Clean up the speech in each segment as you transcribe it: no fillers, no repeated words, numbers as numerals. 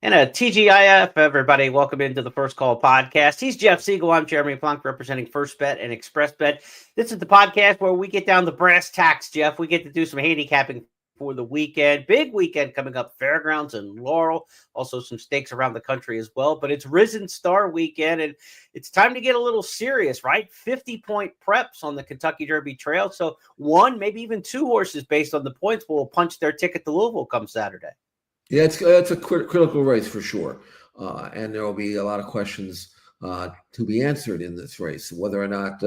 And a TGIF, everybody. Welcome into the First Call podcast. He's Jeff Siegel. I'm Jeremy Plonk, representing First Bet and Express Bet. This is the podcast where we get down the brass tacks, Jeff. We get to do some handicapping for the weekend. Big weekend coming up, Fairgrounds and Laurel. Also some stakes around the country as well. But it's Risen Star weekend, and it's time to get a little serious, right? 50-point preps on the Kentucky Derby Trail. So one, maybe even two horses based on the points will punch their ticket to Louisville come Saturday. Yeah, it's a critical race for sure, and there will be a lot of questions to be answered in this race. Whether or not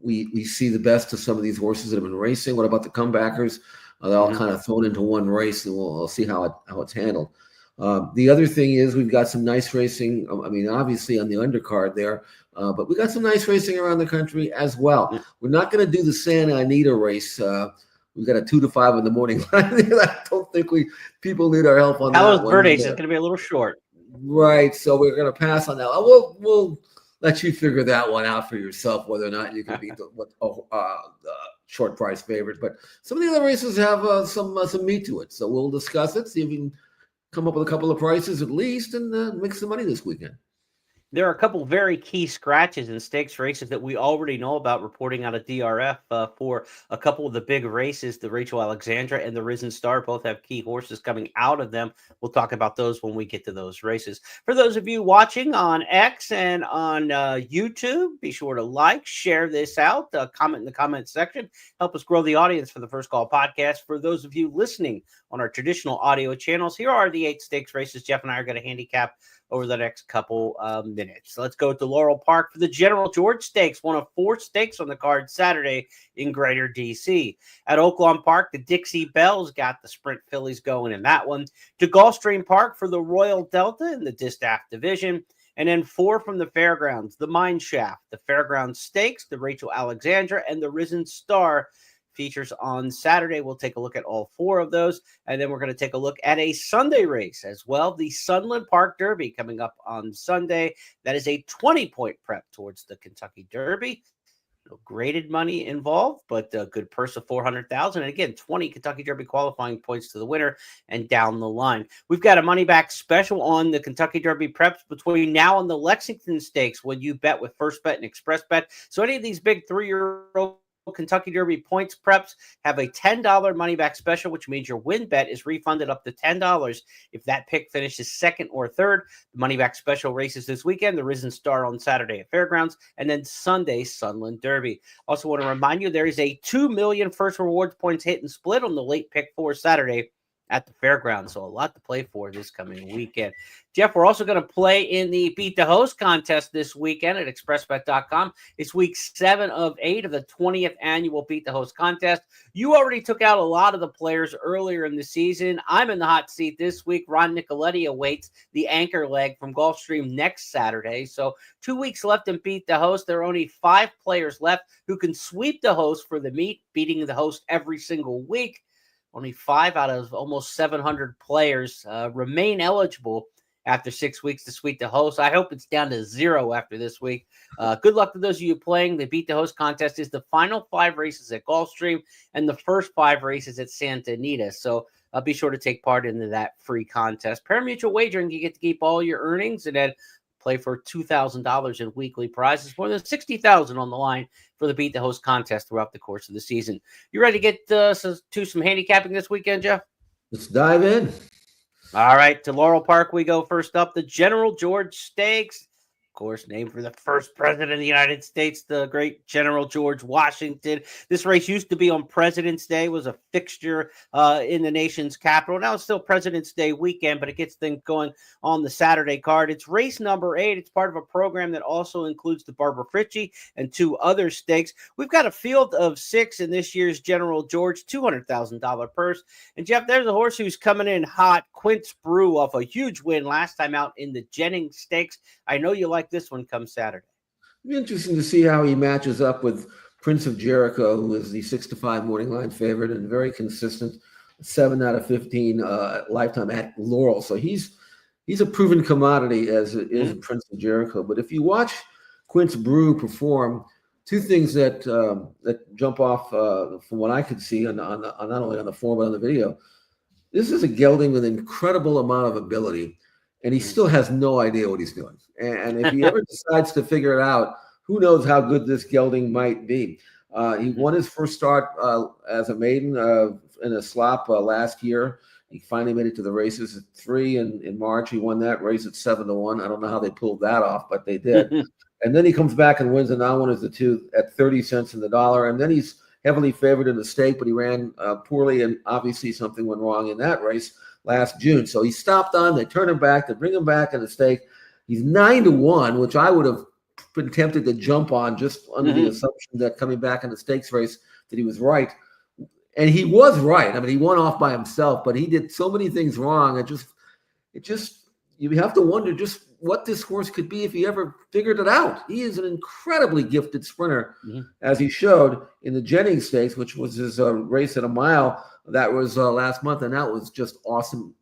we see the best of some of these horses that have been racing. What about the comebackers? They're all kind of thrown into one race, and we'll see how it's handled. The other thing is we've got some nice racing. I mean, obviously on the undercard there, but we got some nice racing around the country as well. We're not going to do the Santa Anita race. We've got a 2 to 5 in the morning. I don't think people need our help on that one. Palos Verdes is going to be a little short. Right. So we're going to pass on that. We'll let you figure that one out for yourself, whether or not you can beat the short price favorites. But some of the other races have some meat to it. So we'll discuss it, see if we can come up with a couple of prices at least, and make some money this weekend. There are a couple very key scratches in stakes races that we already know about reporting out of DRF for a couple of the big races. The Rachel Alexandra and the Risen Star both have key horses coming out of them. We'll talk about those when we get to those races. For those of you watching on X and on YouTube, be sure to like, share this out, comment in the comment section. Help us grow the audience for the First Call podcast. For those of you listening on our traditional audio channels, here are the 8 stakes races Jeff and I are going to handicap over the next couple minutes. Let's go to Laurel Park for the General George Stakes, one of 4 stakes on the card Saturday in Greater D.C. At Oaklawn Park, the Dixie Bells got the Sprint fillies going in that one. To Gulfstream Park for the Royal Delta in the Distaff Division. And then 4 from the Fairgrounds, the Mine Shaft, the Fairgrounds Stakes, the Rachel Alexandra, and the Risen Star features on Saturday. We'll take a look at all 4 of those, and then we're going to take a look at a Sunday race as well, the Sunland Park Derby coming up on Sunday. That is a 20-point prep towards the Kentucky Derby. No graded money involved, but a good purse of $400,000. And again, 20 Kentucky Derby qualifying points to the winner and down the line. We've got a money back special on the Kentucky Derby preps between now and the Lexington Stakes when you bet with First Bet and Express Bet. So any of these big 3-year-old Kentucky Derby points preps have a $10 money back special, which means your win bet is refunded up to $10 if that pick finishes second or third. The money back special races this weekend, the Risen Star on Saturday at Fairgrounds, and then Sunday Sunland Derby. Also want to remind you there is a 2 million first rewards points hit and split on the late pick for Saturday at the Fairgrounds. So a lot to play for this coming weekend. Jeff, we're also going to play in the Beat the Host contest this weekend at expressbet.com. It's week 7 of 8 of the 20th annual Beat the Host contest. You already took out a lot of the players earlier in the season. I'm in the hot seat this week. Ron Nicoletti awaits the anchor leg from Gulfstream next Saturday. So 2 weeks left in Beat the Host. There are only 5 players left who can sweep the host for the meet, beating the host every single week. Only 5 out of almost 700 players remain eligible after 6 weeks to sweep the host. I hope it's down to 0 after this week. Good luck to those of you playing. The Beat the Host contest is the final 5 races at Gulfstream and the first 5 races at Santa Anita. So be sure to take part in that free contest. Parimutuel wagering, you get to keep all your earnings and then play for $2,000 in weekly prizes, more than $60,000 on the line for the Beat the Host contest throughout the course of the season. You ready to get to some handicapping this weekend, Jeff? Let's dive in. All right, to Laurel Park we go. First up, the General George Stakes. Of course, named for the first president of the United States, the great General George Washington. This race used to be on President's Day, was a fixture in the nation's capital. Now it's still President's Day weekend, but it gets things going on the Saturday card. It's race number 8. It's part of a program that also includes the Barbara Fritchie and 2 other stakes. We've got a field of 6 in this year's General George, $200,000 purse. And Jeff, there's a horse who's coming in hot, Quince Brew, off a huge win last time out in the Jennings Stakes. I know you like this one come Saturday. It'll be interesting to see how he matches up with Prince of Jericho, who is the 6 to 5 morning line favorite and very consistent, 7 out of 15 lifetime at Laurel. So he's a proven commodity as it is Prince of Jericho. But if you watch Quince Brew perform, 2 things that jump off from what I could see on not only on the form but on the video. This is a gelding with an incredible amount of ability, and he still has no idea what he's doing. And if he ever decides to figure it out, who knows how good this gelding might be. He won his first start as a maiden in a slop last year. He finally made it to the races at 3 in March. He won that race at 7-1. I don't know how they pulled that off, but they did. And then he comes back and wins the non-winners the 2 at 30 cents in the dollar. And then he's heavily favored in the stake, but he ran poorly, and obviously something went wrong in that race last June. So he stopped on. They turn him back. They bring him back in the stake. He's 9-1, which I would have been tempted to jump on just under the assumption that coming back in the stakes race that he was right. And he was right. I mean, he won off by himself, but he did so many things wrong. It just you have to wonder just what this horse could be if he ever figured it out. He is an incredibly gifted sprinter, as he showed in the Jennings Stakes, which was his race at a mile. That was last month, and that was just awesome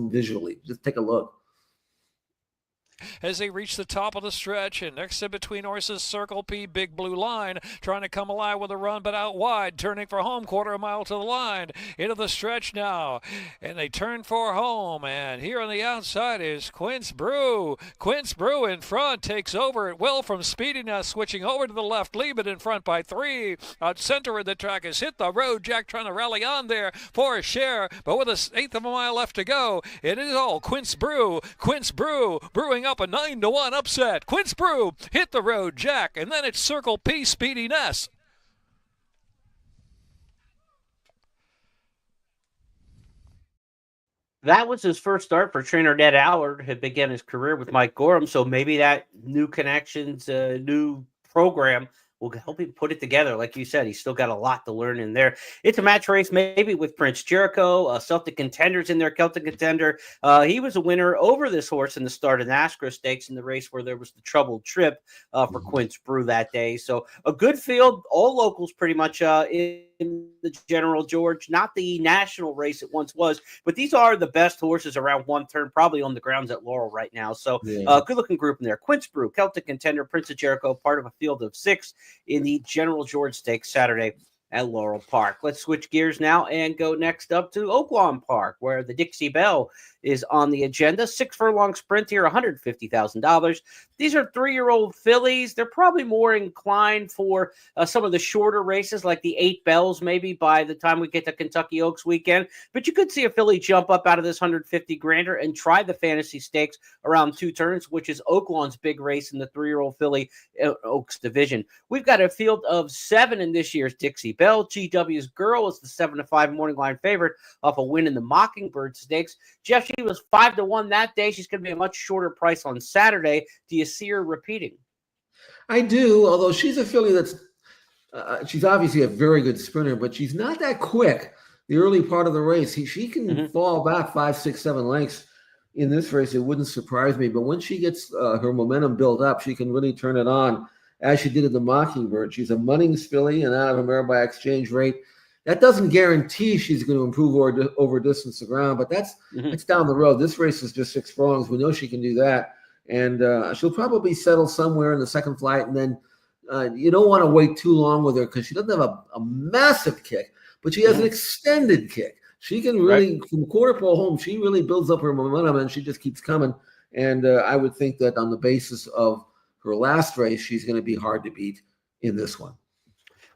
visually. Just take a look. As they reach the top of the stretch, and next in between horses, Circle P, Big Blue Line, trying to come alive with a run, but out wide, turning for home, 1/4 mile to the line, into the stretch now, and they turn for home, and here on the outside is Quince Brew. Quince Brew in front, takes over at will from Speedy, now switching over to the left, Liebet in front by 3. Out center of the track has hit the road, Jack trying to rally on there for a share, but with 1/8 of a mile left to go, it is all Quince Brew, brewing up a 9-1 upset. Quince Brew hit the road, Jack, and then it's Circle P, Speedy Ness. That was his first start for trainer Ned Allard, who began his career with Mike Gorham. So maybe that new connections, new program will help him put it together. Like you said, he's still got a lot to learn in there. It's a match race, maybe with Prince Jericho, Celtic Contenders in there, Celtic Contender. He was a winner over this horse in the start of NASCAR Stakes in the race where there was the troubled trip for Quince Brew that day. So a good field, all locals pretty much in the General George, not the national race it once was, but these are the best horses around one turn, probably on the grounds at Laurel right now. So good looking group in there. Quince Brew, Celtic Contender, Prince of Jericho, part of a field of 6 in the General George Stakes Saturday at Laurel Park. Let's switch gears now and go next up to Oaklawn Park, where the Dixie Belle is on the agenda. 6 furlong sprint here, $150,000. These are 3-year-old fillies. They're probably more inclined for some of the shorter races, like the 8 Bells, maybe by the time we get to Kentucky Oaks weekend. But you could see a filly jump up out of this 150 grander and try the Fantasy Stakes around 2 turns, which is Oaklawn's big race in the 3-year-old filly Oaks division. We've got a field of 7 in this year's Dixie Belle. GW's Girl is the 7-5 morning line favorite off a win in the Mockingbird Stakes. Jeff, she was 5-1 that day. She's going to be a much shorter price on Saturday. Do you see her repeating? I do, although she's a filly that's she's obviously a very good sprinter, but she's not that quick the early part of the race. She can fall back 5, 6, 7 lengths in this race. It wouldn't surprise me. But when she gets her momentum built up, she can really turn it on, as she did at the Mockingbird. She's a Munnings filly and out of a mare by exchange rate. That doesn't guarantee she's going to improve over distance to ground, but that's down the road. This race is just 6 furlongs. We know she can do that. And she'll probably settle somewhere in the second flight. And then you don't want to wait too long with her because she doesn't have a massive kick, but she has an extended kick. She can really, from quarter pole home, she really builds up her momentum and she just keeps coming. And I would think that on the basis of her last race, she's going to be hard to beat in this one.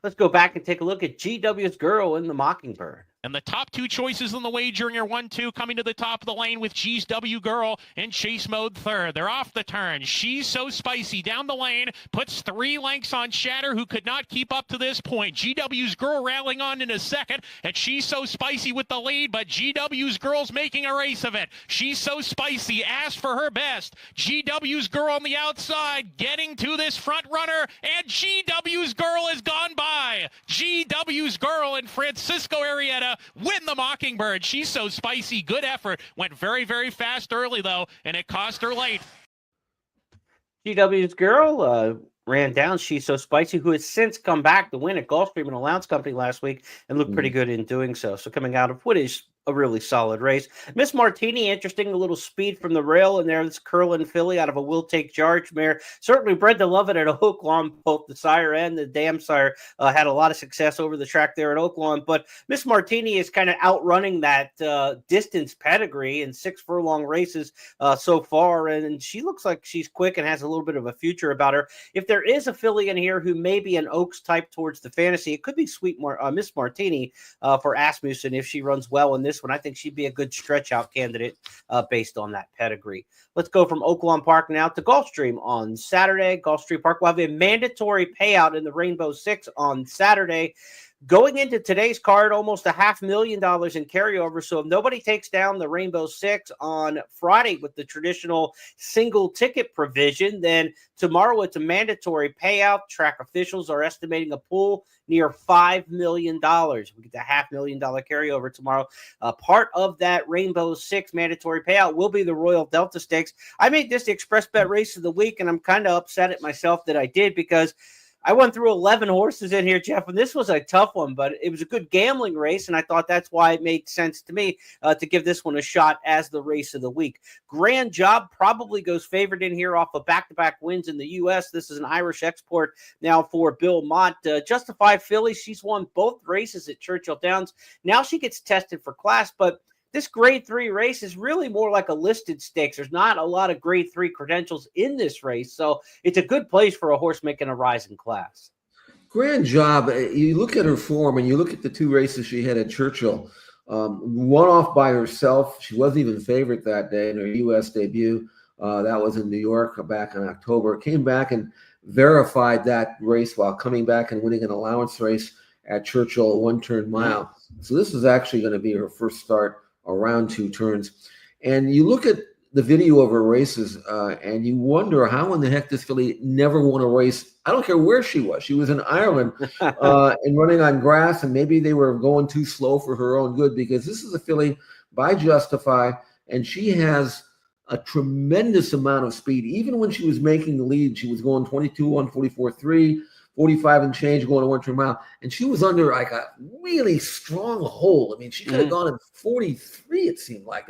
Let's go back and take a look at GW's Girl in the Mockingbird. And the top 2 choices in the wagering are 1-2 coming to the top of the lane with GW Girl and Chase Mode third. They're off the turn. She's So Spicy down the lane, puts 3 lengths on Shatter, who could not keep up to this point. GW's Girl rallying on in a second, and She's So Spicy with the lead, but GW's Girl's making a race of it. She's So Spicy asked for her best. GW's Girl on the outside, getting to this front runner, and GW's Girl has gone by. GW's Girl and Francisco Arrieta win the Mockingbird. She's So Spicy. Good effort. Went very, very fast early, though, and it cost her late. GW's Girl ran down She's So Spicy, who has since come back to win at Gulfstream and Allowance Company last week and looked pretty good in doing so. So coming out of what is a really solid race. Miss Martini, interesting, a little speed from the rail in there. This curling filly out of a Will Take Charge mare. Certainly bred to love it at Oaklawn. Both the sire and the dam sire had a lot of success over the track there at Oaklawn. But Miss Martini is kind of outrunning that distance pedigree in 6 furlong races so far. And she looks like she's quick and has a little bit of a future about her. If there is a filly in here who may be an Oaks type towards the fantasy, it could be Miss Martini for Asmussen if she runs well in this one. I think she'd be a good stretch out candidate based on that pedigree. Let's go from Oaklawn Park now to Gulfstream on Saturday. Gulfstream Park will have a mandatory payout in the Rainbow Six on Saturday. Going into today's card, almost $500,000 in carryover. So if nobody takes down the Rainbow Six on Friday with the traditional single ticket provision, then tomorrow it's a mandatory payout. Track officials are estimating a pool near $5 million. We get the $500,000 carryover tomorrow. Part of that Rainbow Six mandatory payout will be the Royal Delta Stakes. I made this the Express Bet Race of the Week, and I'm kind of upset at myself that I did, because I went through 11 horses in here, Jeff, and this was a tough one, but it was a good gambling race, and I thought that's why it made sense to me to give this one a shot as the race of the week. Grand Job probably goes favored in here off of back-to-back wins in the U.S. This is an Irish export now for Bill Mott. Justified filly, she's won both races at Churchill Downs. Now she gets tested for class, but this grade 3 race is really more like a listed stakes. There's not a lot of grade 3 credentials in this race, so it's a good place for a horse making a rise in class. Grand Job. You look at her form and you look at the 2 races she had at Churchill. One off by herself. She wasn't even favorite that day in her U.S. debut. That was in New York back in October. Came back and verified that race while coming back and winning an allowance race at Churchill, a 1-turn mile. So this is actually going to be her first start around 2 turns. And you look at the video of her races and you wonder how in the heck this filly never won a race. I don't care where she was. She was in Ireland and running on grass, and maybe they were going too slow for her own good, because this is a filly by Justify, and she has a tremendous amount of speed. Even when she was making the lead, she was going 22 on 44.3, 45 and change going to 1-turn mile. And she was under like a really strong hold. I mean, she could have gone at 43, it seemed like.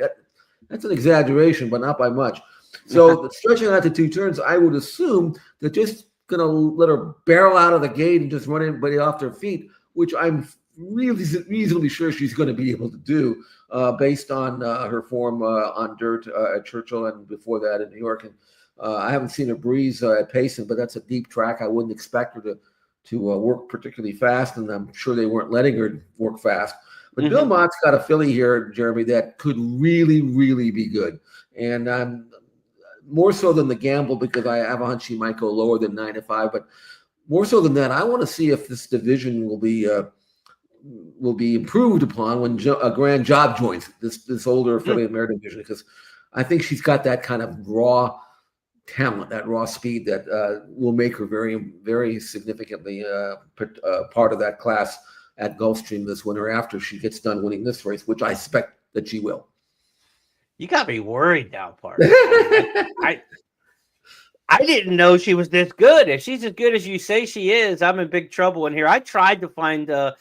That's an exaggeration, but not by much. So stretching out to 2 turns, I would assume they're just going to let her barrel out of the gate and just run everybody off their feet, which I'm really reasonably sure she's going to be able to do based on her form on dirt at Churchill and before that in New York. And I haven't seen her breeze at Payson, but that's a deep track. I wouldn't expect her to work particularly fast, and I'm sure they weren't letting her work fast. But Bill Mott's got a filly here, Jeremy, that could really, really be good. And more so than the gamble, because I have a hunch she might go lower than 9-5. But more so than that, I want to see if this division will be improved upon when a Grand Job joins this older affiliate mare division, because I think she's got that kind of raw talent, that raw speed that will make her very, very significantly part of that class at Gulfstream this winter after she gets done winning this race, which I expect that she will. You got me worried now, partner. I didn't know she was this good. If she's as good as you say she is, I'm in big trouble in here. I tried to find a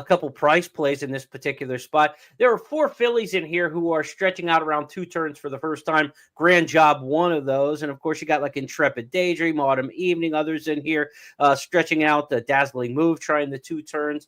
couple price plays in this particular spot. There are 4 fillies in here who are stretching out around 2 turns for the first time. Grand Job, one of those. And, of course, you got like Intrepid Daydream, Autumn Evening, others in here stretching out. The Dazzling Move trying the 2 turns.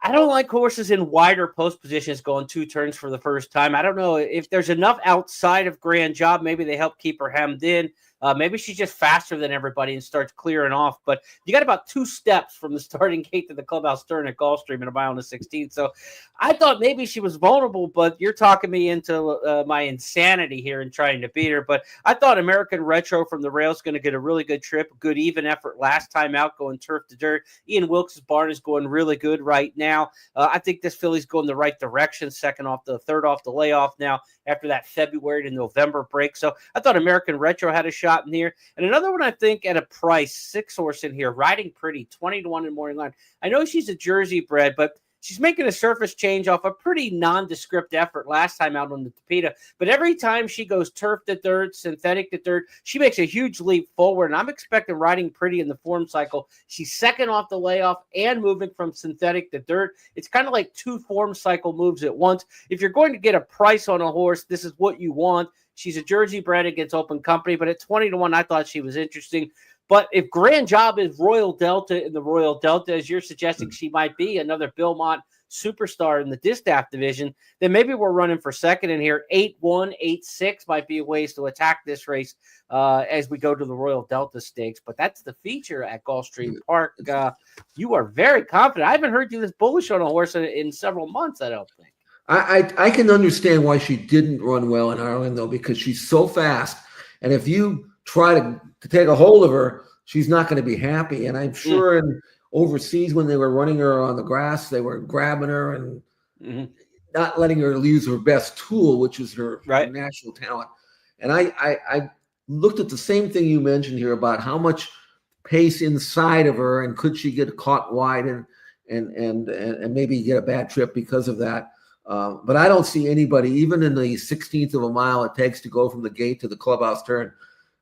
I don't like horses in wider post positions going 2 turns for the first time. I don't know if there's enough outside of Grand Job. Maybe they help keep her hemmed in. Maybe she's just faster than everybody and starts clearing off. But you got about 2 steps from the starting gate to the clubhouse turn at Gulfstream in a mile and a 16. So I thought maybe she was vulnerable, but you're talking me into my insanity here in trying to beat her. But I thought American Retro from the rails going to get a really good trip, good even effort last time out going turf to dirt. Ian Wilkes' barn is going really good right now. I think this filly's going the right direction, third off the layoff now after that February to November break. So I thought American Retro had a shot in here. And another one, I think, at a price, 6 horse in here, riding pretty, 20-1 in morning line. I know she's a Jersey bred, but She's making a surface change off a pretty nondescript effort last time out on the Tapeta. But every time she goes turf to dirt, synthetic to dirt, she makes a huge leap forward. And I'm expecting Riding Pretty in the form cycle. She's second off the layoff and moving from synthetic to dirt. It's kind of like 2 form cycle moves at once. If you're going to get a price on a horse, this is what you want. She's a Jersey bred against Open Company, but at 20-1, I thought she was interesting. But if Grand Job is Royal Delta in the Royal Delta, as you're suggesting she might be, another Belmont superstar in the Distaff division, then maybe we're running for second in here. 8-1, 8-6 might be ways to attack this race as we go to the Royal Delta Stakes. But that's the feature at Gulfstream Park. You are very confident. I haven't heard you this bullish on a horse in several months, I don't think. I can understand why she didn't run well in Ireland, though, because she's so fast. And if you try to take a hold of her, she's not going to be happy. And I'm sure in overseas, when they were running her on the grass, they were grabbing her and not letting her use her best tool, which is her natural talent. And I looked at the same thing you mentioned here about how much pace inside of her, and could she get caught wide and maybe get a bad trip because of that. But I don't see anybody, even in the 16th of a mile it takes to go from the gate to the clubhouse turn,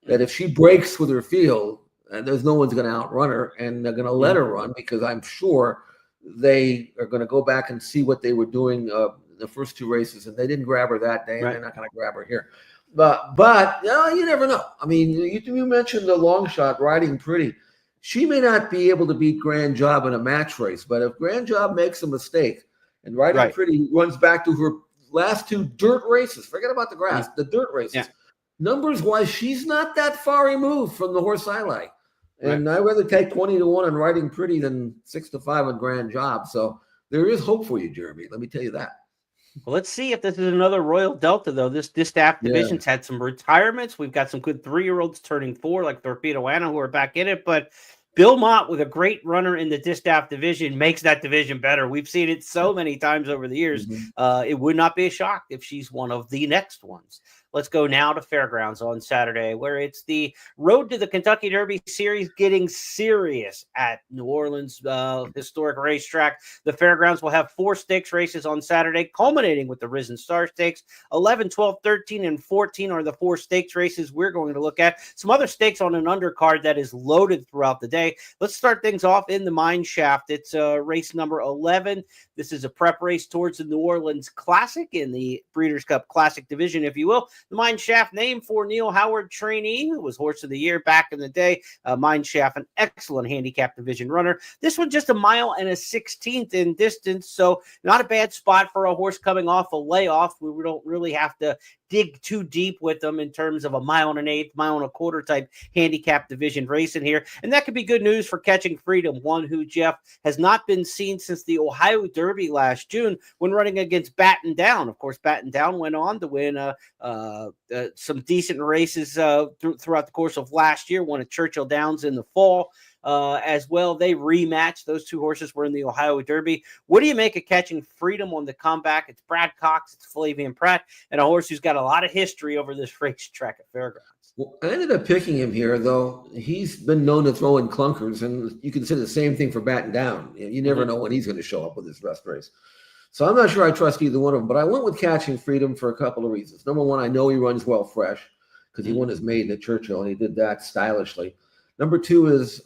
that if she breaks with her field, there's no one's going to outrun her, and they're going to let her run, because I'm sure they are going to go back and see what they were doing the first 2 races, and they didn't grab her that day, and they're not going to grab her here. But you never know. I mean, you mentioned the long shot, Riding Pretty. She may not be able to beat Grand Job in a match race, but if Grand Job makes a mistake and Riding Pretty runs back to her last 2 dirt races, forget about the grass, the dirt races, numbers-wise, she's not that far removed from the horse I like. And I'd rather take 20-1 on Riding Pretty than 6-5 on Grand Job. So there is hope for you, Jeremy. Let me tell you that. Well, let's see if this is another Royal Delta, though. This Distaff division's had some retirements. We've got some good 3-year-olds turning 4, like Torpedo Anna, who are back in it. But Bill Mott, with a great runner in the Distaff division, makes that division better. We've seen it so many times over the years. It would not be a shock if she's one of the next ones. Let's go now to Fairgrounds on Saturday, where it's the Road to the Kentucky Derby Series getting serious at New Orleans Historic Racetrack. The Fairgrounds will have 4 stakes races on Saturday, culminating with the Risen Star Stakes. 11, 12, 13, and 14 are the 4 stakes races we're going to look at. Some other stakes on an undercard that is loaded throughout the day. Let's start things off in the Mine Shaft. It's race number 11. This is a prep race towards the New Orleans Classic in the Breeders' Cup Classic division, if you will. The Mine Shaft, named for Neil Howard trainee, who was Horse of the Year back in the day. Mine Shaft, an excellent handicap division runner. This one just 1 mile and a 16th in distance, so not a bad spot for a horse coming off a layoff. We don't really have to dig too deep with them in terms of 1 mile and an 1/8, 1.25 mile type handicap division racing here. And that could be good news for Catching Freedom, one who, Jeff, has not been seen since the Ohio Derby last June when running against Batten Down. Of course, Batten Down went on to win some decent races throughout the course of last year, won at Churchill Downs in the fall. As well. They rematched. Those 2 horses were in the Ohio Derby. What do you make of Catching Freedom on the comeback? It's Brad Cox, it's Flavian Pratt, and a horse who's got a lot of history over this racetrack at Fairgrounds. Well, I ended up picking him here, though. He's been known to throw in clunkers, and you can say the same thing for Batten Down. You never know when he's going to show up with his best race. So I'm not sure I trust either one of them, but I went with Catching Freedom for a couple of reasons. Number one, I know he runs well fresh because he won his maiden at Churchill, and he did that stylishly. Number 2 is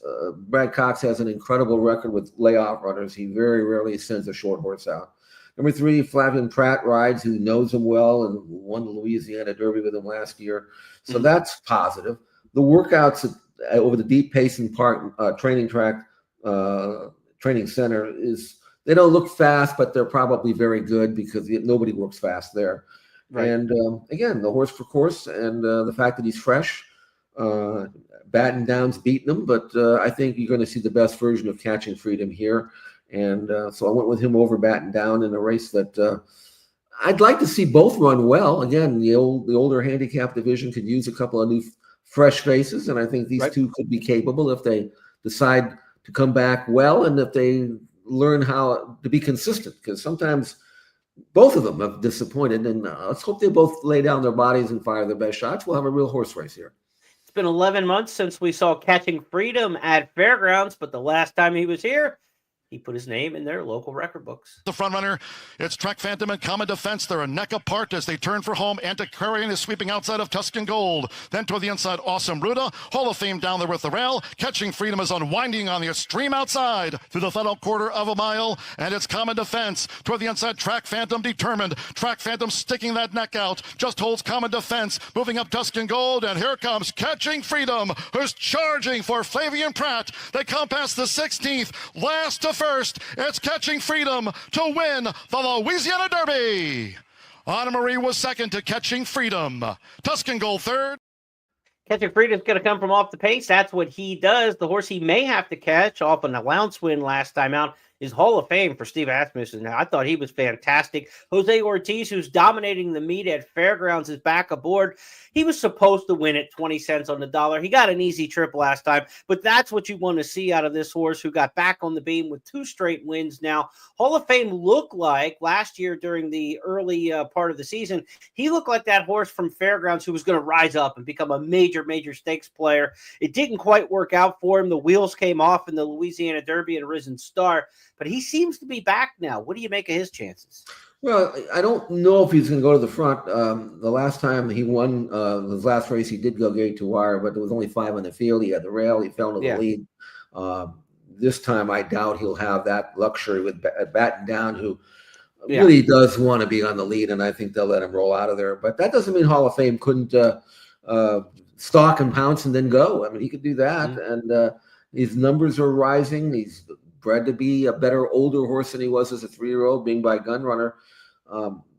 Brad Cox has an incredible record with layoff runners. He very rarely sends a short horse out. Number 3, Flavian Pratt rides, who knows him well and won the Louisiana Derby with him last year. So that's positive. The workouts over the Deep Payson Park training track, training center, they don't look fast, but they're probably very good because nobody works fast there. Right. And again, the horse for course, and the fact that he's fresh. Batten Down's beaten him, but I think you're going to see the best version of Catching Freedom here. And so I went with him over Batten Down in a race that I'd like to see both run well. Again, the older handicap division could use a couple of new fresh faces, and I think these 2 could be capable if they decide to come back well and if they learn how to be consistent, because sometimes both of them have disappointed. And let's hope they both lay down their bodies and fire their best shots. We'll have a real horse race here. It's been 11 months since we saw Catching Freedom at Fairgrounds, but the last time he was here, he put his name in their local record books. The front runner, it's Track Phantom and Common Defense. They're a neck apart as they turn for home. Antiquarian is sweeping outside of Tuscan Gold. Then toward the inside, Awesome Ruda. Hall of Fame down there with the rail. Catching Freedom is unwinding on the extreme outside through the final quarter of a mile. And it's Common Defense. Toward the inside, Track Phantom determined. Track Phantom sticking that neck out. Just holds Common Defense. Moving up Tuscan Gold. And here comes Catching Freedom, who's charging for Flavian Pratt. They come past the 16th. Last to first. It's Catching Freedom to win the Louisiana Derby. Anna Marie was second to Catching Freedom. Tuscan Gold third. Catching Freedom's going to come from off the pace. That's what he does. The horse he may have to catch off an allowance win last time out is Hall of Fame for Steve Asmussen. Now, I thought he was fantastic. Jose Ortiz, who's dominating the meet at Fairgrounds, is back aboard. He was supposed to win at 20 cents on the dollar. He got an easy trip last time, but that's what you want to see out of this horse who got back on the beam with 2 straight wins now. Hall of Fame looked like last year during the early part of the season, he looked like that horse from Fairgrounds who was going to rise up and become a major stakes player. It didn't quite work out for him. The wheels came off in the Louisiana Derby and Risen Star, but he seems to be back now. What do you make of his chances? Well, I don't know if he's going to go to the front. The last time he won his last race, he did go gate to wire, but there was only 5 on the field. He had the rail. He fell into the lead. This time, I doubt he'll have that luxury with Batten Down, who really does want to be on the lead, and I think they'll let him roll out of there. But that doesn't mean Hall of Fame couldn't stalk and pounce and then go. I mean, he could do that, and his numbers are rising. He's bred to be a better, older horse than he was as a 3-year-old, being by Gun Runner.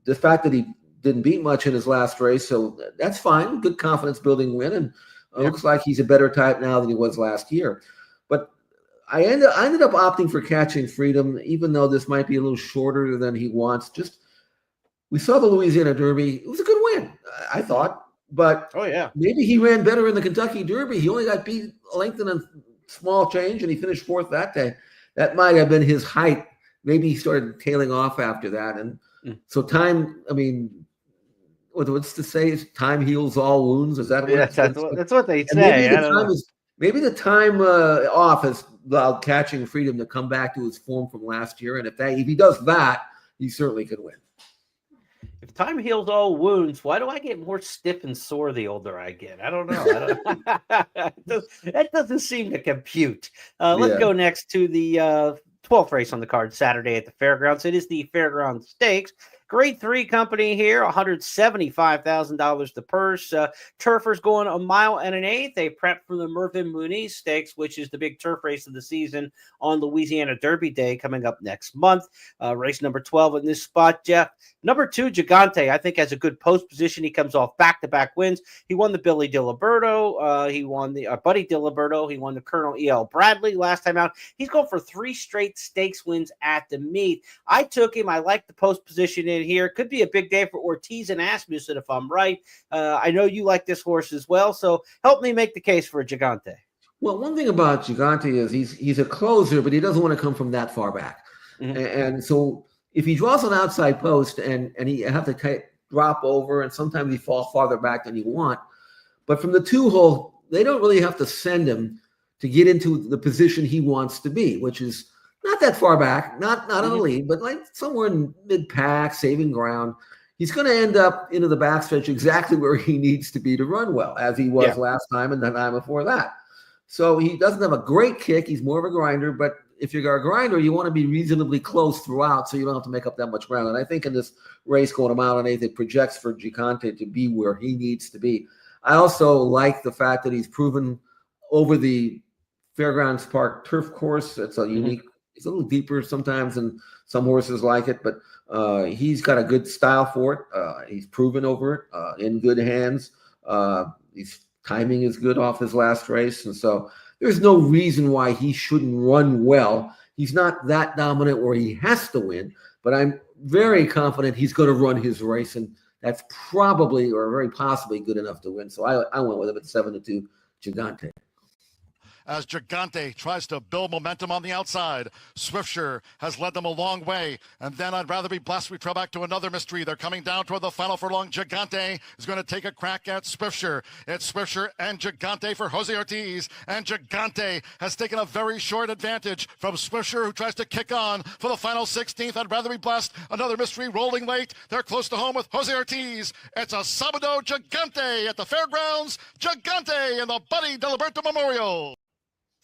The fact that he didn't beat much in his last race, so that's fine. Good confidence-building win, and looks like he's a better type now than he was last year. But I ended up opting for Catching Freedom, even though this might be a little shorter than he wants. Just we saw the Louisiana Derby; it was a good win, I thought. But maybe he ran better in the Kentucky Derby. He only got beat a length and a small change, and he finished 4th that day. That might have been his height. Maybe he started tailing off after that. And so time, I mean, what's to say is time heals all wounds? Is that what that's what they say. Maybe the time off has allowed Catching Freedom to come back to his form from last year. And if he does that, he certainly could win. If time heals all wounds, why do I get more stiff and sore the older I get? I don't know. That doesn't seem to compute. Let's go next to the 12th race on the card Saturday at the Fairgrounds. It is the Fairgrounds Stakes. Grade 3 company here, $175,000 the purse. Turfers going 1 mile and an eighth. They prep for the Mervyn Muniz Stakes, which is the big turf race of the season on Louisiana Derby Day coming up next month. Race number 12 in this spot, Jeff. Number 2, Gigante, I think has a good post position. He comes off back-to-back wins. He won the Billy Diliberto. He won the Buddy Diliberto. He won the Colonel E.L. Bradley last time out. He's going for 3 straight stakes wins at the meet. I took him. I like the post position in here. Could be a big day for Ortiz and Asmussen if I'm right. I know you like this horse as well, so help me make the case for Gigante. Well, one thing about Gigante is he's a closer, but he doesn't want to come from that far back. And so if he draws an outside post and he have to drop over, and sometimes he falls farther back than you want, but from the 2-hole, they don't really have to send him to get into the position he wants to be, which is not that far back, not on the lead, but like somewhere in mid-pack, saving ground. He's going to end up into the backstretch exactly where he needs to be to run well, as he was last time and the time before that. So he doesn't have a great kick. He's more of a grinder, but if you're a grinder, you want to be reasonably close throughout so you don't have to make up that much ground. And I think in this race going 1 mile and 1/8, it projects for Gigante to be where he needs to be. I also like the fact that he's proven over the Fairgrounds Park turf course. It's a unique, it's a little deeper sometimes than some horses like it, but he's got a good style for it. He's proven over it in good hands. His timing is good off his last race. And so there's no reason why he shouldn't run well. He's not that dominant where he has to win, but I'm very confident he's going to run his race, and that's probably or very possibly good enough to win. So I went with him at 7-2 Gigante. as Gigante tries to build momentum on the outside. Swiftsure has led them a long way. And then I'd rather be blessed. We trail back to another mystery. They're coming down toward the final furlong. Gigante is going to take a crack at Swiftsure. It's Swiftsure and Gigante for Jose Ortiz. And Gigante has taken a very short advantage from Swiftsure, who tries to kick on for the final 16th. I'd rather be blessed. Another mystery rolling late. They're close to home with Jose Ortiz. It's a Sabado Gigante at the fairgrounds. Gigante in the Buddy Diliberto Memorial.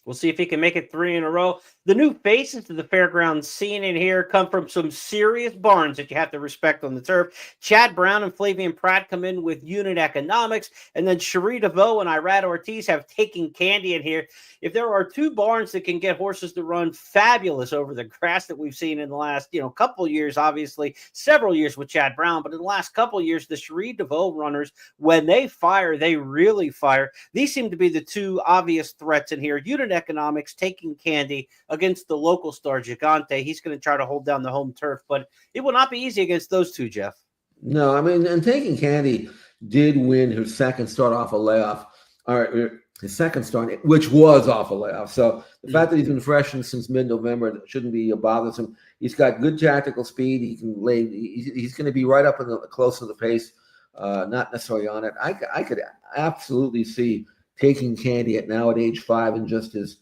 We'll see if he can make it 3 in a row. The new faces to the fairground scene in here come from some serious barns that you have to respect on the turf. Chad Brown and Flavian Pratt come in with unit economics, and then Cherie DeVoe and Irad Ortiz have Taking Candy in here. If there are 2 barns that can get horses to run fabulous over the grass that we've seen in the last, couple years, obviously several years with Chad Brown, but in the last couple of years, the Cherie DeVoe runners, when they fire, they really fire. These seem to be the 2 obvious threats in here. Unit economics, Taking Candy against the local star Gigante. He's going to try to hold down the home turf, but it will not be easy against those 2, Jeff. No, I mean, and Taking Candy did win her second start off a layoff, or his second start, which was off a layoff. So the fact that he's been freshened since mid-November shouldn't be bothersome. He's got good tactical speed. He can lay. He's going to be right up in the close to the pace, not necessarily on it. I could absolutely see Taking Candy at age 5 and just his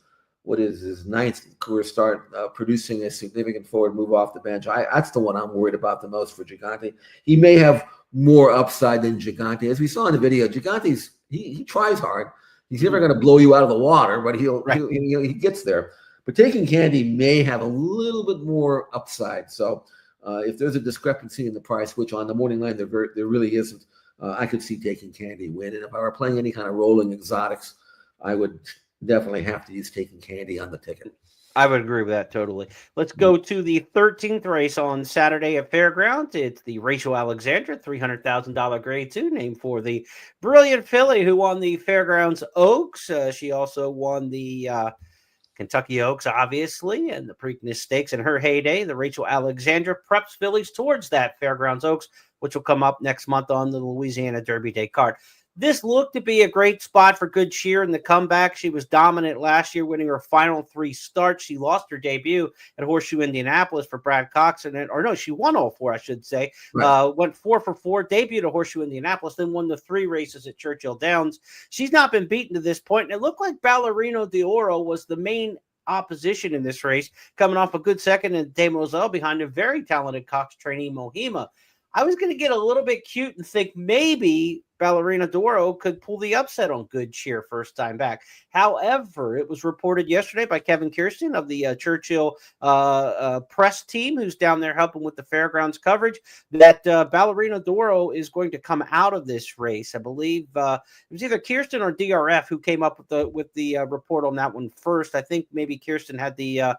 9th career start, producing a significant forward move off the bench. That's the one I'm worried about the most for Gigante. He may have more upside than Gigante. As we saw in the video, Gigante's he tries hard. He's never going to blow you out of the water, but he gets there. But Taking Candy may have a little bit more upside. So if there's a discrepancy in the price, which on the morning line there really isn't, I could see Taking Candy win. And if I were playing any kind of rolling exotics, I would definitely have to use Taking Candy on the ticket. I would agree with that totally. Let's go to the 13th race on Saturday at Fairgrounds. It's the Rachel Alexandra $300,000 grade 2, named for the brilliant filly who won the Fairgrounds Oaks. She also won the Kentucky Oaks, obviously, and the Preakness Stakes in her heyday. The Rachel Alexandra preps fillies towards that Fairgrounds Oaks, which will come up next month on the Louisiana Derby Day card. This looked to be a great spot for Good Cheer in the comeback. She was dominant last year, winning her final 3 starts. She lost her debut at Horseshoe Indianapolis for Brad Cox. She won all 4, I should say. Right. Went 4 for 4, debuted at Horseshoe Indianapolis, then won the 3 races at Churchill Downs. She's not been beaten to this point, and it looked like Ballerino d'Oro was the main opposition in this race, coming off a good second in Demoiselle behind a very talented Cox trainee, Mohima. I was going to get a little bit cute and think maybe Ballerina d'Oro could pull the upset on Good Cheer first time back. However, it was reported yesterday by Kevin Kirsten of the Churchill press team, who's down there helping with the fairgrounds coverage, that Ballerina d'Oro is going to come out of this race. I believe it was either Kirsten or DRF who came up with the report on that one first. I think maybe Kirsten had the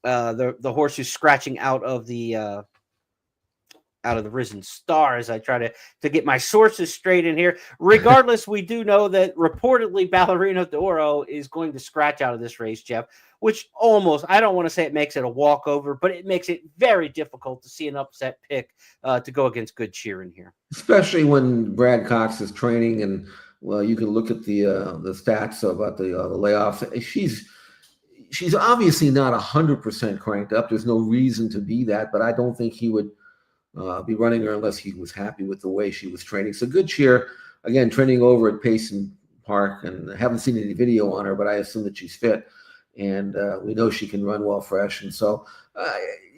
horse who's scratching out of the Risen Star, as I try to get my sources straight in here. Regardless, we do know that reportedly Ballerina d'Oro is going to scratch out of this race, Jeff, which almost, I don't want to say it makes it a walkover, but it makes it very difficult to see an upset pick to go against Good Cheer in here. Especially when Brad Cox is training, and well, you can look at the stats about the layoffs. She's obviously not 100% cranked up. There's no reason to be that, but I don't think he would be running her unless he was happy with the way she was training. So Good Cheer, again, training over at Payson Park, and I haven't seen any video on her, but I assume that she's fit, and we know she can run well fresh. And so,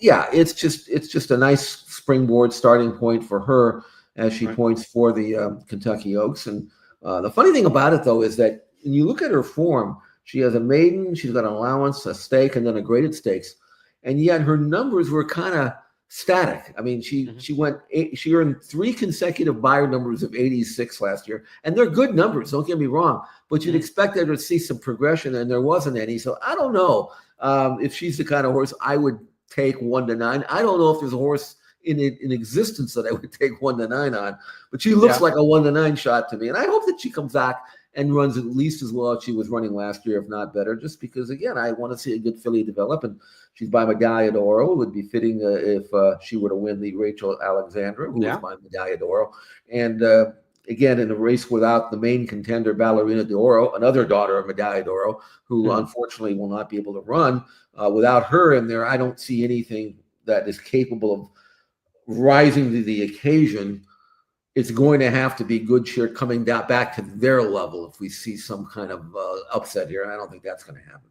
it's just a nice springboard starting point for her as she points for the Kentucky Oaks. And the funny thing about it, though, is that when you look at her form, she has a maiden, she's got an allowance, a stake, and then a graded stakes, and yet her numbers were kind of static. I mean, she earned 3 consecutive buyer numbers of 86 last year, and they're good numbers, don't get me wrong, but you'd expect her to see some progression, and there wasn't any. So I don't know if she's the kind of horse I would take 1 to 9. I don't know if there's a horse in existence that I would take 1 to 9 on, but she looks like a 1 to 9 shot to me, and I hope that she comes back and runs at least as well as she was running last year, if not better, just because, again, I want to see a good filly develop, and she's by Medaglia d'Oro. It would be fitting if she were to win the Rachel Alexandra, who was by Medaglia d'Oro. And, again, in a race without the main contender, Ballerina d'Oro, another daughter of Medaglia d'Oro, who unfortunately will not be able to run. Without her in there, I don't see anything that is capable of rising to the occasion. It's going to have to be Good Cheer coming down back to their level if we see some kind of upset here. And I don't think that's going to happen.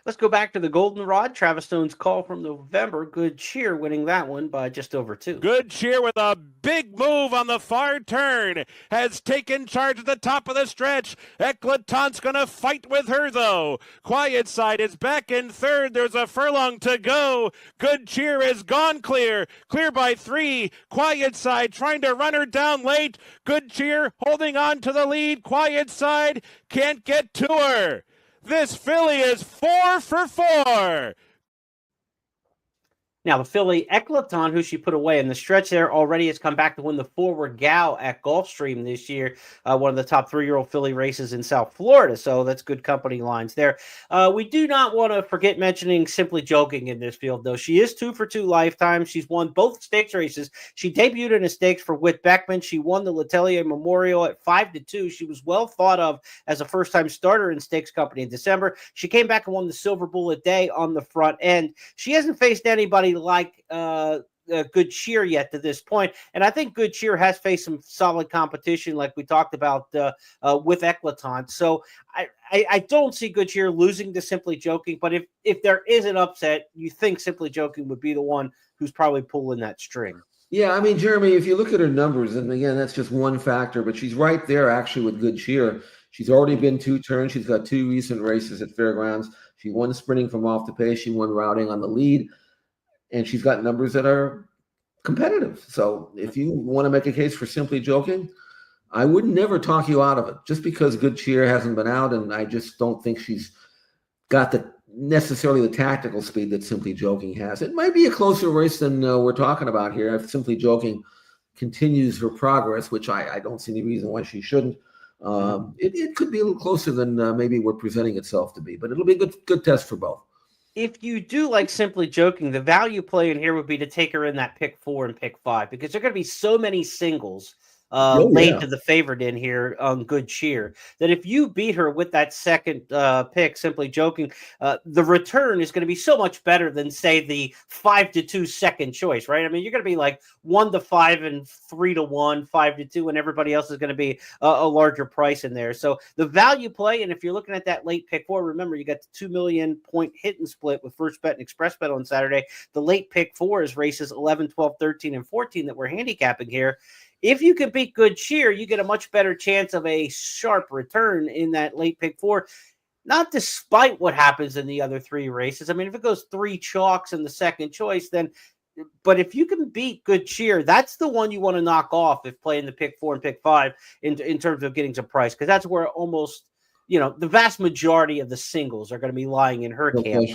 Let's go back to the Goldenrod. Travis Stone's call from November. Good Cheer winning that one by just over 2. Good Cheer with a big move on the far turn. Has taken charge at the top of the stretch. Eclatant's going to fight with her, though. Quiet Side is back in third. There's a furlong to go. Good Cheer is gone clear. Clear by 3. Quiet Side trying to run her down late. Good Cheer holding on to the lead. Quiet Side can't get to her. This filly is 4 for 4. Now, the filly Eclatant, who she put away in the stretch there, already has come back to win the Forward Gal at Gulfstream this year, one of the top 3-year-old filly races in South Florida. So that's good company lines there. We do not want to forget mentioning Simply Joking in this field, though. She is 2 for 2 lifetime. She's won both stakes races. She debuted in a stakes for Whit Beckman. She won the Letelier Memorial at 5-2. She was well thought of as a first-time starter in stakes company in December. She came back and won the Silver Bullet Day on the front end. She hasn't faced anybody like Good Cheer yet to this point. And I think Good Cheer has faced some solid competition like we talked about with Eclatant. So I don't see Good Cheer losing to Simply Joking, but if there is an upset, you think Simply Joking would be the one who's probably pulling that string. Yeah, I mean, Jeremy, if you look at her numbers, and again, that's just one factor, but she's right there actually with Good Cheer. She's already been 2 turns. She's got 2 recent races at Fairgrounds. She won sprinting from off the pace. She won routing on the lead. And she's got numbers that are competitive. So if you want to make a case for Simply Joking, I would never talk you out of it just because Good Cheer hasn't been out. And I just don't think she's got necessarily the tactical speed that Simply Joking has. It might be a closer race than we're talking about here. If Simply Joking continues her progress, which I don't see any reason why she shouldn't, it could be a little closer than maybe we're presenting itself to be. But it'll be a good test for both. If you do like Simply Joking, the value play in here would be to take her in that pick 4 and pick 5 because there are going to be so many singles laid to the favorite in here on Good Cheer that if you beat her with that second pick, Simply Joking, the return is going to be so much better than, say, the 5-2 second choice, right? I mean, you're going to be like 1-5 and 3-1, 5-2, and everybody else is going to be a larger price in there. So the value play, and if you're looking at that late pick 4, remember you got the 2 million point hit and split with First Bet and Express Bet on Saturday. The late pick 4 is races 11, 12, 13, and 14 that we're handicapping here. If you can beat Good Cheer, you get a much better chance of a sharp return in that late pick 4, not despite what happens in the other 3 races. I mean, if it goes 3 chalks in the second choice, then but if you can beat Good Cheer, that's the one you want to knock off if playing the pick 4 and pick 5 in terms of getting some price, because that's where almost the vast majority of the singles are going to be lying in her camp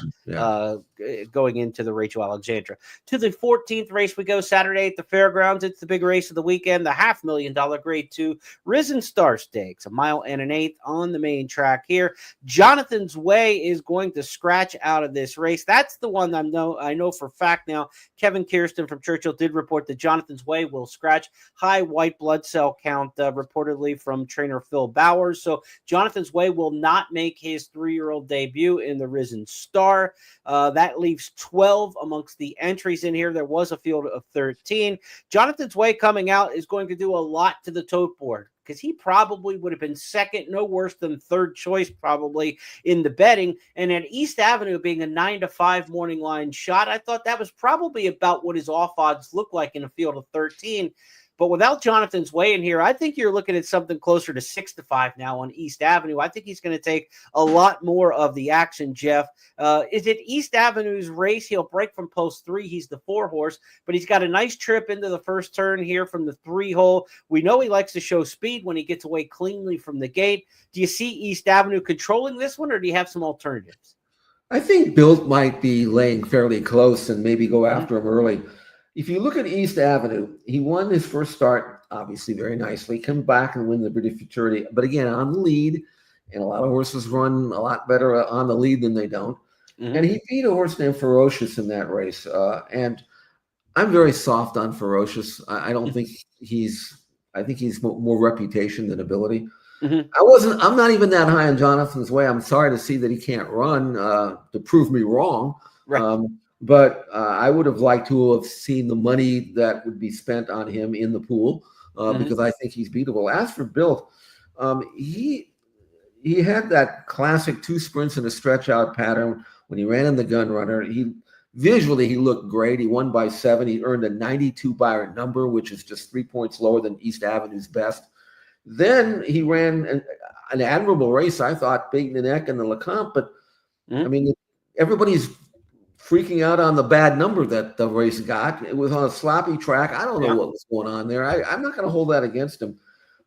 going into the Rachel Alexandra. To the 14th race we go Saturday at the Fairgrounds. It's the big race of the weekend, the $500,000 Grade 2 Risen Star Stakes, 1 1/8 miles on the main track here. Jonathan's Way is going to scratch out of this race. That's the one I know for a fact now. Kevin Kirsten from Churchill did report that Jonathan's Way will scratch. High white blood cell count reportedly from trainer Phil Bowers. So Jonathan's Way will not make his 3-year-old debut in the Risen Star. That leaves 12 amongst the entries in here. There was a field of 13. Jonathan's Way coming out is going to do a lot to the tote board because he probably would have been second, no worse than third choice probably in the betting. And at East Avenue being a 9-5 morning line shot, I thought that was probably about what his off odds look like in a field of 13. But without Jonathan's Way in here, I think you're looking at something closer to 6-5 now on East Avenue. I think he's going to take a lot more of the action, Jeff. Is it East Avenue's race? He'll break from post 3. He's the 4 horse, but he's got a nice trip into the first turn here from the 3 hole. We know he likes to show speed when he gets away cleanly from the gate. Do you see East Avenue controlling this one, or do you have some alternatives? I think Bilt might be laying fairly close and maybe go after him early. If you look at East Avenue, he won his first start, obviously very nicely, come back and win the British Futurity, but again, on the lead, and a lot of horses run a lot better on the lead than they don't. And he beat a horse named Ferocious in that race. And I'm very soft on Ferocious. I don't think he's I think he's more reputation than ability. Mhm. I'm not even that high on Jonathan's Way. I'm sorry to see that he can't run to prove me wrong. Right. But I would have liked to have seen the money that would be spent on him in the pool because I think he's beatable. As for Bilt, he had that classic 2 sprints and a stretch out pattern when he ran in the gun runner. Visually he looked great. He won by 7. He earned a 92 Byron number, which is just 3 points lower than East Avenue's best. Then he ran an admirable race, I thought, beating the neck in the Lecomte. But I mean, everybody's freaking out on the bad number that the race got. It was on a sloppy track. I don't know what was going on there. I'm not going to hold that against him.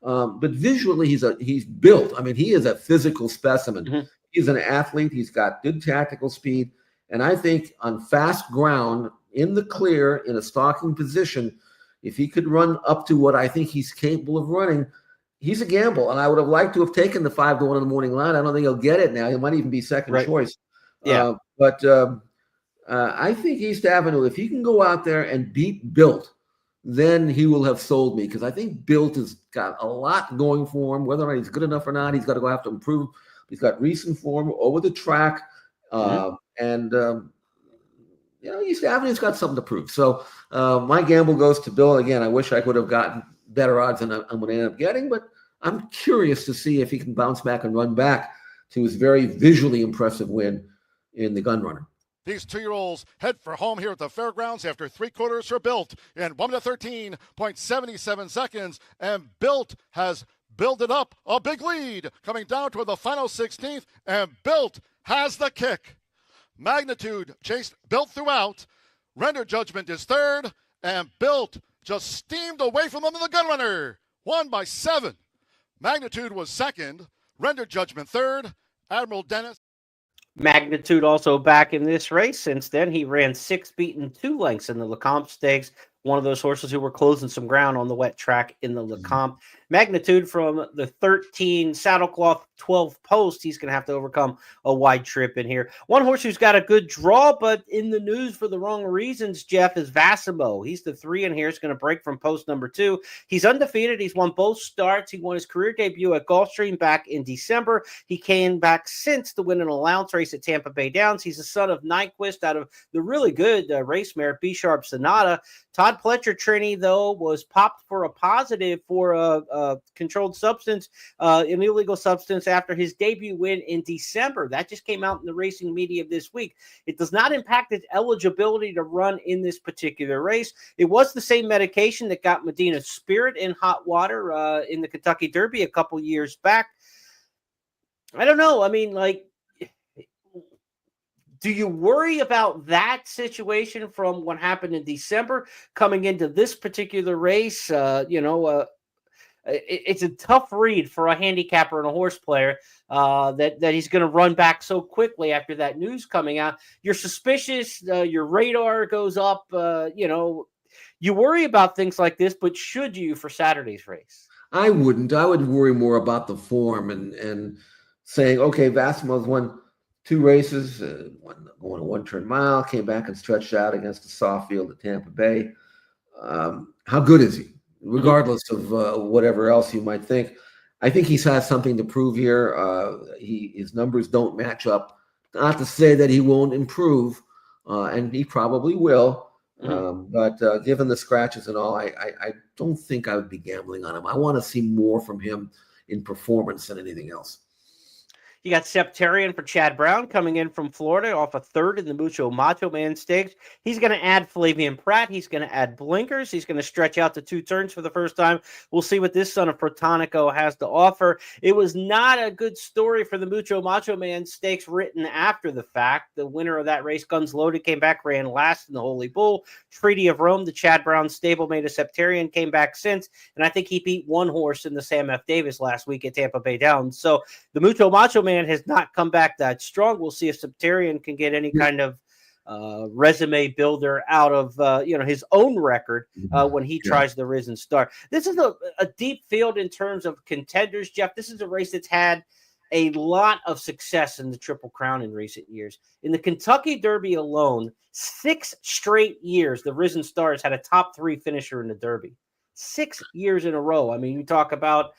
But visually, he's built. I mean, he is a physical specimen. He's an athlete. He's got good tactical speed. And I think on fast ground, in the clear, in a stalking position, if he could run up to what I think he's capable of running, he's a gamble. And I would have liked to have taken the 5-1 in the morning line. I don't think he'll get it now. He might even be second choice. Yeah. But I think East Avenue, if he can go out there and beat Bilt, then he will have sold me, because I think Bilt has got a lot going for him. Whether or not he's good enough or not, he's got to go have to improve. He's got recent form over the track. East Avenue's got something to prove. So my gamble goes to Bill. Again, I wish I could have gotten better odds than I'm going to end up getting, but I'm curious to see if he can bounce back and run back to his very visually impressive win in the gun runner. These 2-year-olds head for home here at the fairgrounds after 3 quarters for Bilt in 1:13.77 seconds. And Bilt has built it up a big lead coming down toward the final 16th. And Bilt has the kick. Magnitude chased Bilt throughout. Render Judgment is third. And Bilt just steamed away from him in the gun runner. Won by 7. Magnitude was second. Render Judgment third. Admiral Dennis. Magnitude also back in this race. Since then, he ran 6, beaten 2 lengths in the Lecomte Stakes. One of those horses who were closing some ground on the wet track in the Lecomte. Magnitude from the 13 saddlecloth 12 post, he's going to have to overcome a wide trip in here. One horse who's got a good draw, but in the news for the wrong reasons, Jeff, is Vassimo. He's the 3 in here. He's going to break from post number 2. He's undefeated. He's won both starts. He won his career debut at Gulfstream back in December. He came back since to win an allowance race at Tampa Bay Downs. He's the son of Nyquist out of the really good race mare B Sharp Sonata. Todd Pletcher Trini, though, was popped for a positive for a controlled substance, an illegal substance, after his debut win in December. That just came out in the racing media this week. It does not impact his eligibility to run in this particular race. It was the same medication that got Medina Spirit in hot water in the Kentucky Derby a couple years back. I don't know. I mean, do you worry about that situation from what happened in December coming into this particular race? It's a tough read for a handicapper and a horse player that he's going to run back so quickly after that news coming out. You're suspicious. Your radar goes up. You worry about things like this, but should you for Saturday's race? I wouldn't. I would worry more about the form and saying, okay, Vassimo's won 2 races, going a 1-turn mile, came back and stretched out against a soft field at Tampa Bay. How good is he? Regardless of whatever else you might think, I think he's had something to prove here. His numbers don't match up. Not to say that he won't improve, and he probably will. But given the scratches and all, I don't think I would be gambling on him. I want to see more from him in performance than anything else. You got Septarian for Chad Brown coming in from Florida off a 3rd in the Mucho Macho Man Stakes. He's going to add Flavian Pratt. He's going to add blinkers. He's going to stretch out to 2 turns for the first time. We'll see what this son of Protonico has to offer. It was not a good story for the Mucho Macho Man Stakes written after the fact. The winner of that race, Guns Loaded, came back, ran last in the Holy Bull. Treaty of Rome, the Chad Brown stablemate of Septarian, came back since, and I think he beat 1 horse in the Sam F. Davis last week at Tampa Bay Downs. So the Mucho Macho Man has not come back that strong. We'll see if Septarian can get any kind of resume builder out of his own record when he tries the Risen Star. This is a deep field in terms of contenders, Jeff. This is a race that's had a lot of success in the Triple Crown in recent years. In the Kentucky Derby alone, 6 straight years, the Risen Stars had a top 3 finisher in the Derby. 6 years in a row. I mean, you talk about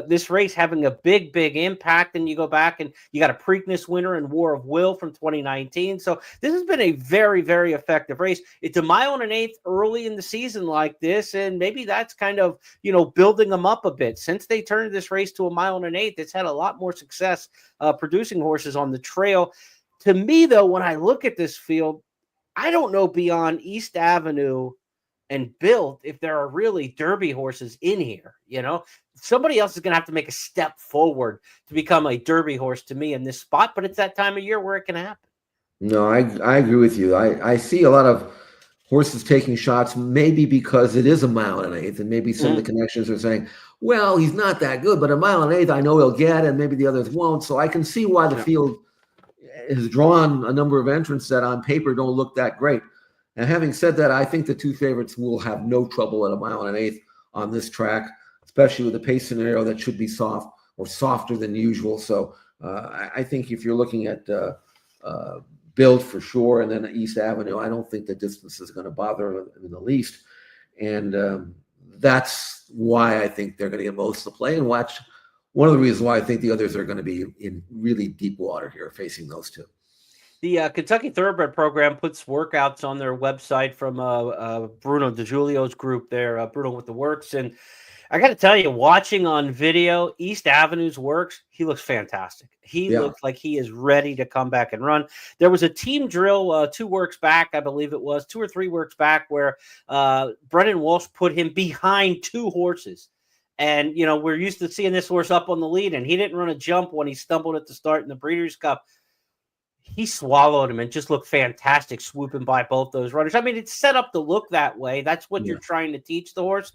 this race having a big, big impact, and you go back and you got a Preakness winner in War of Will from 2019. So this has been a very, very effective race. It's a 1.125 early in the season like this, and maybe that's kind of, building them up a bit. Since they turned this race to a 1.125, it's had a lot more success producing horses on the trail. To me, though, when I look at this field, I don't know beyond East Avenue and Built if there are really Derby horses in here. Somebody else is going to have to make a step forward to become a Derby horse to me in this spot, but it's that time of year where it can happen. No, I agree with you. I see a lot of horses taking shots, maybe because it is a 1.125, and maybe some of the connections are saying, well, he's not that good, but a 1.125 I know he'll get, and maybe the others won't. So I can see why the field has drawn a number of entrants that on paper don't look that great. And having said that, I think the two favorites will have no trouble at a 1.125 on this track, especially with the pace scenario that should be soft or softer than usual. So I think if you're looking at Build for sure, and then East Avenue, I don't think the distance is going to bother in the least. And that's why I think they're going to get most of the play. And watch, one of the reasons why I think the others are going to be in really deep water here facing those two. The Kentucky Thoroughbred program puts workouts on their website from Bruno DiGiulio's group there, Bruno with the Works. And I got to tell you, watching on video, East Avenue's works, he looks fantastic. He looks like he is ready to come back and run. There was a team drill 2 works back, I believe it was, 2 or 3 works back, where Brendan Walsh put him behind 2 horses. And, we're used to seeing this horse up on the lead, and he didn't run a jump when he stumbled at the start in the Breeders' Cup. He swallowed him and just looked fantastic swooping by both those runners. I mean, it's set up to look that way. That's what you're trying to teach the horse.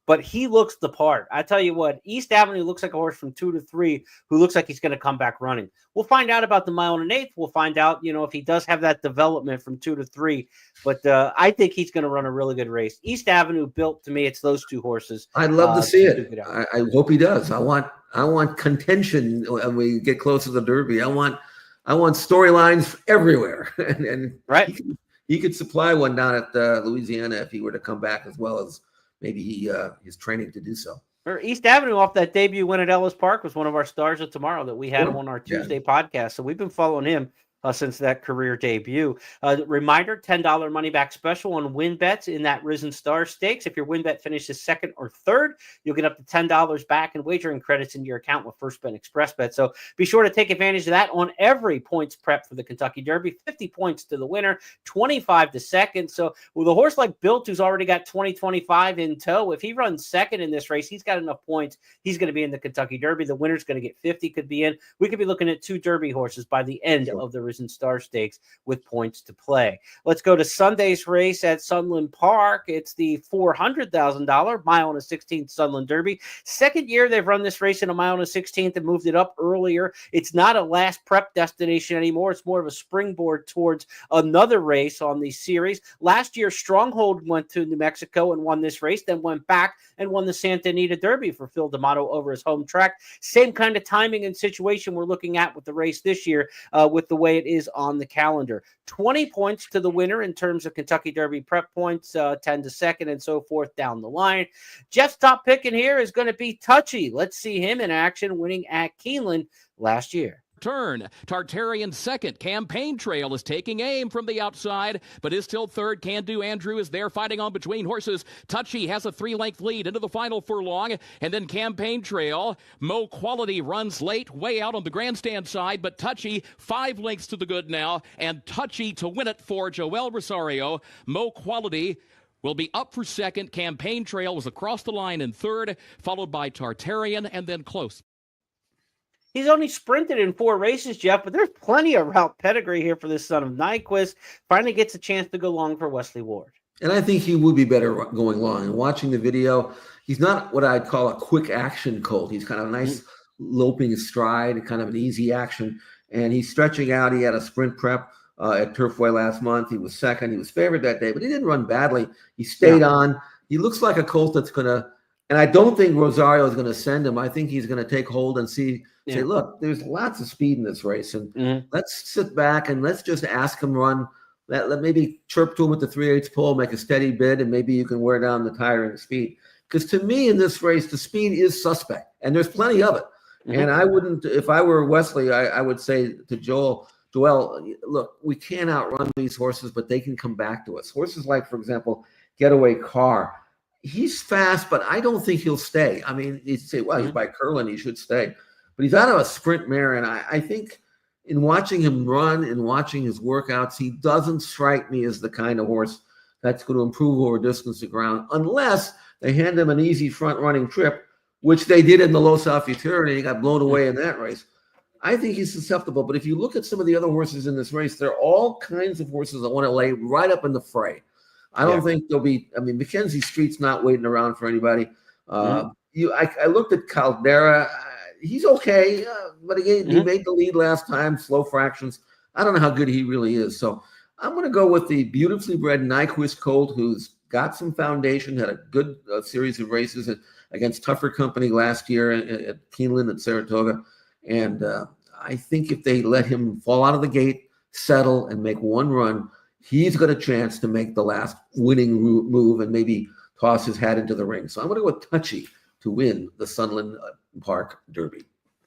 But he looks the part. I tell you what, East Avenue looks like a horse from 2 to 3 who looks like he's going to come back running. We'll find out about the 1.125. We'll find out, if he does have that development from 2 to 3. But I think he's going to run a really good race. East Avenue, Built, to me, it's those 2 horses. I'd love to see it. I hope he does. I want contention when we get close to the Derby. I want storylines everywhere, and right. He could supply one down at Louisiana if he were to come back, as well as maybe he's training to do so. Or East Avenue off that debut win at Ellis Park was one of our stars of tomorrow that we had on our Tuesday podcast. So we've been following him since that career debut. Reminder, $10 money back special on win bets in that Risen Star Stakes. If your win bet finishes 2nd or 3rd, you'll get up to $10 back in wagering credits into your account with First Bet Express Bet. So be sure to take advantage of that on every points prep for the Kentucky Derby. 50 points to the winner, 25 to second. So with a horse like Built, who's already got 20-25 in tow, if he runs second in this race, he's got enough points. He's going to be in the Kentucky Derby. The winner's going to get 50, could be in. We could be looking at 2 Derby horses by the end of the Risen Star Stakes with points to play. Let's go to Sunday's race at Sunland Park. It's the $400,000 1.125 Sunland Derby. 2nd year they've run this race in a 1.125 and moved it up earlier. It's not a last prep destination anymore. It's more of a springboard towards another race on the series. Last year, Stronghold went to New Mexico and won this race, then went back and won the Santa Anita Derby for Phil D'Amato over his home track. Same kind of timing and situation we're looking at with the race this year, with the way it is on the calendar. 20 points to the winner in terms of Kentucky Derby prep points, 10 to second, and so forth down the line. Jeff's top pick in here is going to be Touchy. Let's see him in action, winning at Keeneland last year. Turn. Tartarian second. Campaign Trail is taking aim from the outside, but is still third. Can Do Andrew is there fighting on between horses. Touchy has a 3-length lead into the final furlong, and then Campaign Trail. Mo Quality runs late, way out on the grandstand side, but Touchy 5 lengths to the good now, and Touchy to win it for Joel Rosario. Mo Quality will be up for second. Campaign Trail was across the line in third, followed by Tartarian, and then Close. He's only sprinted in 4 races, Jeff, but there's plenty of route pedigree here for this son of Nyquist. Finally gets a chance to go long for Wesley Ward. And I think he would be better going long. And watching the video, he's not what I'd call a quick action colt. He's kind of a nice loping stride, kind of an easy action. And he's stretching out. He had a sprint prep at Turfway last month. He was second. He was favored that day, but he didn't run badly. He stayed on. He looks like a colt that's going to, and I don't think Rosario is going to send him. I think he's going to take hold and say, look, there's lots of speed in this race, and let's sit back and let's just ask him run. Let maybe chirp to him with the 3/8 pole, make a steady bid, and maybe you can wear down the tire and the speed. Because to me, in this race, the speed is suspect, and there's plenty of it. And I wouldn't, if I were Wesley, I would say to Joel, look, we can't outrun these horses, but they can come back to us. Horses like, for example, Getaway Car. He's fast, but I don't think he'll stay. I mean, you say, well, he's by Curlin, he should stay. But he's out of a sprint mare, and I think in watching him run and watching his workouts, he doesn't strike me as the kind of horse that's going to improve over distance to ground, unless they hand him an easy front-running trip, which they did in the Los Alfitur, and he got blown away in that race. I think he's susceptible. But if you look at some of the other horses in this race, they're all kinds of horses I want to lay right up in the fray. I don't think there'll be. I mean, Mackenzie Street's not waiting around for anybody. I looked at Caldera. He's okay, but again, he made the lead last time. Slow fractions. I don't know how good he really is. So I'm going to go with the beautifully bred Nyquist Colt, who's got some foundation, had a good series of races against tougher company last year at Keeneland and Saratoga. And I think if they let him fall out of the gate, settle, and make one run, he's got a chance to make the last winning move and maybe toss his hat into the ring. So I'm going to go with Touchy to win the Sunland Park Derby.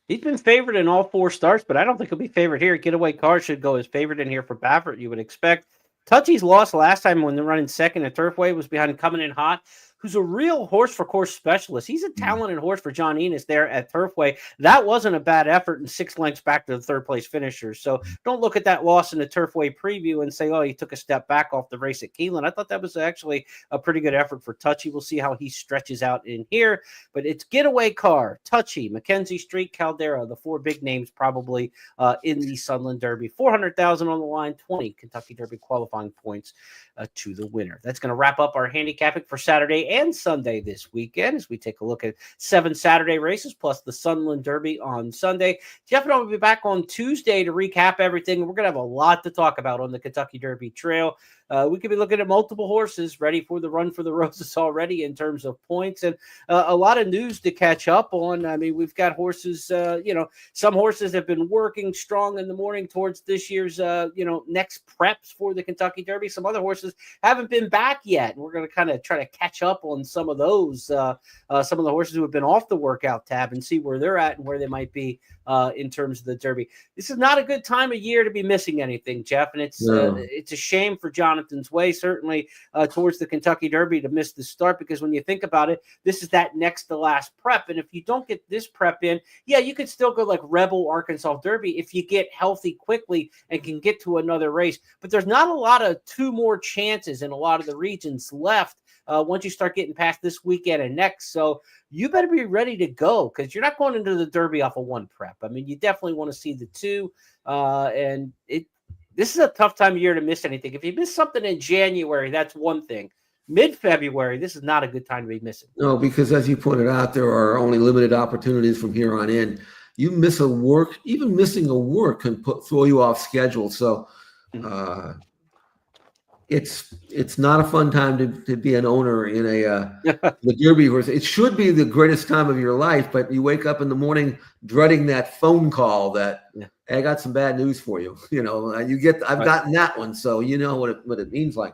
He's been favored in all 4 starts, but I don't think he'll be favored here. Getaway Car should go as favored in here for Baffert, you would expect. Touchy's loss last time when they're running second at Turfway was behind Coming In Hot, who's a real horse for course specialist. He's a talented horse for John Enos there at Turfway. That wasn't a bad effort, and 6 lengths back to the third place finishers. So don't look at that loss in the Turfway preview and say, oh, he took a step back off the race at Keeneland. I thought that was actually a pretty good effort for Touchy. We'll see how he stretches out in here. But it's Getaway Car, Touchy, Mackenzie Street, Caldera, the 4 big names probably in the Sunland Derby. $400,000 on the line, 20 Kentucky Derby qualifying points to the winner. That's going to wrap up our handicapping for Saturday and Sunday this weekend as we take a look at 7 Saturday races plus the Sunland Derby on Sunday. Jeff and I will be back on Tuesday to recap everything. We're going to have a lot to talk about on the Kentucky Derby Trail. We could be looking at multiple horses ready for the run for the roses already in terms of points, and a lot of news to catch up on. I mean, we've got horses, some horses have been working strong in the morning towards this year's, next preps for the Kentucky Derby. Some other horses haven't been back yet, and we're going to kind of try to catch up on some of those, some of the horses who have been off the workout tab and see where they're at and where they might be in terms of the Derby. This is not a good time of year to be missing anything, Jeff, and it's a shame for Jonathan's Way, certainly towards the Kentucky Derby, to miss the start, because when you think about it, this is that next to last prep, and if you don't get this prep in, you could still go like Rebel Arkansas Derby if you get healthy quickly and can get to another race. But there's not a lot of 2 more chances in a lot of the regions left once you start getting past this weekend and next. So you better be ready to go, because you're not going into the Derby off of 1 prep. I mean, you definitely want to see the 2. And this is a tough time of year to miss anything. If you miss something in January, that's one thing. Mid-February, this is not a good time to be missing. No, because as you pointed out, there are only limited opportunities from here on in. You miss a work, even missing a work can throw you off schedule. So it's not a fun time to be an owner in the Derby horse. It should be the greatest time of your life, but you wake up in the morning dreading that phone call that hey, I got some bad news for you. I've gotten that one, so you know what it means like.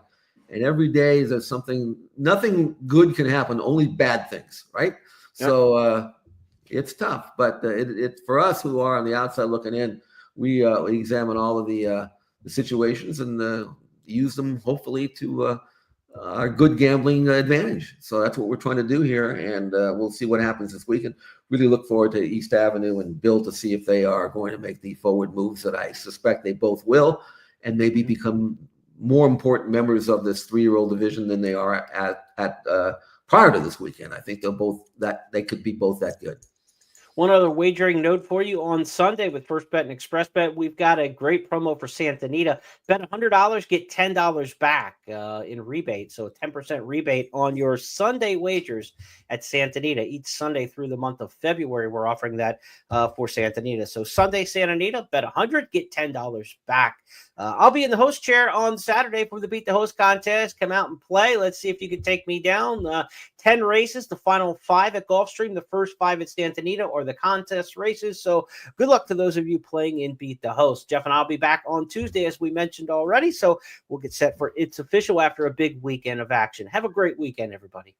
And every day there's something. Nothing good can happen, only bad things, right? Yep. So it's tough, but it for us who are on the outside looking in, we examine all of the situations and use them hopefully to our good gambling advantage. So that's what we're trying to do here, and we'll see what happens this weekend. Really look forward to East Avenue and Bill to see if they are going to make the forward moves that I suspect they both will, and maybe become more important members of this 3-year-old division than they are at prior to this weekend. I think they could be both that good. One other wagering note for you on Sunday with First Bet and Express Bet, we've got a great promo for Santa Anita. Bet $100, get $10 back in rebate. So a 10% rebate on your Sunday wagers at Santa Anita. Each Sunday through the month of February, we're offering that for Santa Anita. So Sunday, Santa Anita, bet $100, get $10 back. I'll be in the host chair on Saturday for the Beat the Host contest. Come out and play. Let's see if you can take me down. 10 races, the final 5 at Gulfstream, the first 5 at Santa Anita, or the contest races. So good luck to those of you playing in Beat the Host. Jeff and I'll be back on Tuesday, as we mentioned already. So we'll get set for It's Official after a big weekend of action. Have a great weekend, everybody.